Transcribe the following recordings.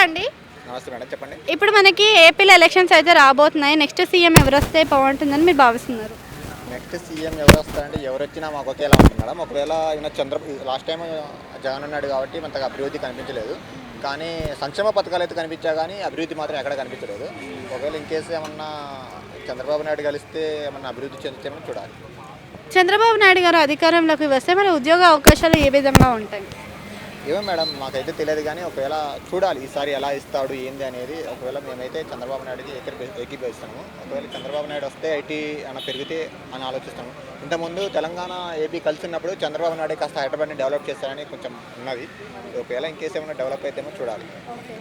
అండి. నమస్తే మేడం, చెప్పండి. ఇప్పుడు మనకి ఏపీలో ఎలక్షన్స్ అయితే రాబోతున్నాయి. నెక్స్ట్ సీఎం ఎవరు వస్తే బాగుంటుందని మీరు భావిస్తున్నారు? నెక్స్ట్ సీఎం ఎవరు వస్తారంటే ఎవరు వచ్చినా మాకు ఒకేలా ఉంటుంది మేడం. ఒకవేళ లాస్ట్ టైం జగన్ ఉన్నాడు కాబట్టి అంతగా అభివృద్ధి కనిపించలేదు. కానీ సంక్షేమ పథకాలు అయితే కనిపించా, కానీ అభివృద్ధి మాత్రం ఎక్కడ కనిపించలేదు. ఒకవేళ ఇంకేస్ ఏమన్నా చంద్రబాబు నాయుడు కలిస్తే ఏమన్నా అభివృద్ధి చెందుతామని చూడాలి. చంద్రబాబు నాయుడు గారు అధికారంలోకి వస్తే మరి ఉద్యోగ అవకాశాలు ఏ విధంగా ఉంటాయి? ఏమో మేడం, మాకైతే తెలియదు, కానీ ఒకవేళ చూడాలి ఈసారి ఎలా ఇస్తాడు ఏంది అనేది. ఒకవేళ మేమైతే చంద్రబాబు నాయుడుకి ఏకీభవిస్తాము. ఒకవేళ చంద్రబాబు నాయుడు వస్తే ఐటీ అన్న పెరిగితే అని ఆలోచిస్తాము. ఇంతకుముందు తెలంగాణ ఏపీ కలిసి ఉన్నప్పుడు చంద్రబాబు నాయుడు కాస్త హైదరాబాద్ని డెవలప్ చేస్తారని కొంచెం ఉన్నది. ఒకవేళ ఇంకేస్ ఏమైనా డెవలప్ అయితేమో చూడాలి.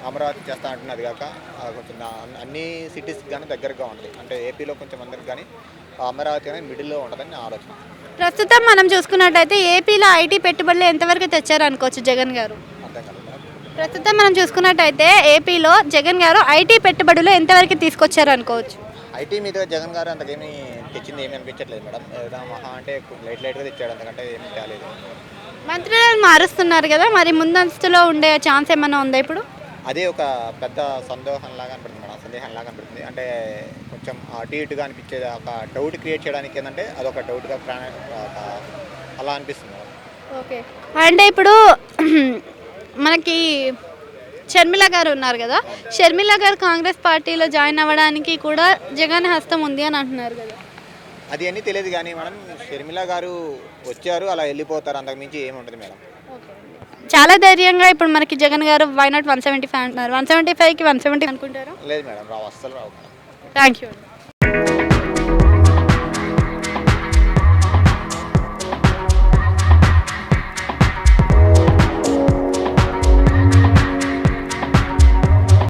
అమరావతి చేస్తా అంటున్నది కాక కొంచెం అన్ని సిటీస్కి కానీ దగ్గరగా ఉంటుంది. అంటే ఏపీలో కొంచెం అందరికి కానీ అమరావతి అనేది మిడిల్లో ఉంటుందని నా ఆలోచన. ప్రస్తుతం మనం చూసుకున్నట్టయితే ఏపీలో ఐటీ పెట్టుబడులు ఎంతవరకు తెచ్చారు అనుకోవచ్చు జగన్ గారు? అర్థం కాదు మేడం. ప్రస్తుతం మనం చూసుకున్నట్టయితే ఏపీలో జగన్ గారు ఐటీ పెట్టుబడులు ఎంతవరకు తీసుకొచ్చారు అనుకోవచ్చు? ఐటీ మీద జగన్ గారు అంతకేమీ తెచ్చింది ఏమీ అనిపించట్లేదు మేడం. ఏదైనా మహా అంటే లైట్గా తెచ్చాడు, అంతకంటే ఏమీ తేలేదు. మంత్రులను మారుస్తున్నారు కదా, మరి ముందస్తులో ఉండే ఛాన్స్ ఏమైనా ఉందా ఇప్పుడు? అదే ఒక పెద్ద సందేహంలాగా అనిపిస్తుంది మేడం, సందేహంలాగా అనిపిస్తుంది. అంటే కొంచెం అటు ఇటుగా అనిపించేది, ఒక డౌట్ క్రియేట్ చేయడానికి ఏంటంటే అదొక డౌట్గా అలా అనిపిస్తుంది మేడం. ఓకే, అంటే ఇప్పుడు మనకి షర్మిల గారు ఉన్నారు కదా, షర్మిల గారు కాంగ్రెస్ పార్టీలో జాయిన్ అవ్వడానికి కూడా జగన్ హస్తం ఉంది అని అంటున్నారు కదా. అది అన్నీ తెలియదు కానీ మేడం, షర్మిల గారు వచ్చారు అలా వెళ్ళిపోతారు, అంతకుమించి ఏముంటుంది మేడం. చాలా ధైర్యంగా ఇప్పుడు మనకి జగన్ గారు వై నాట్ 175 అంటున్నారు. 175కి 170 అనుకుంటారు? లేదు మేడం, రావు, అస్సలు రావు. Thank you.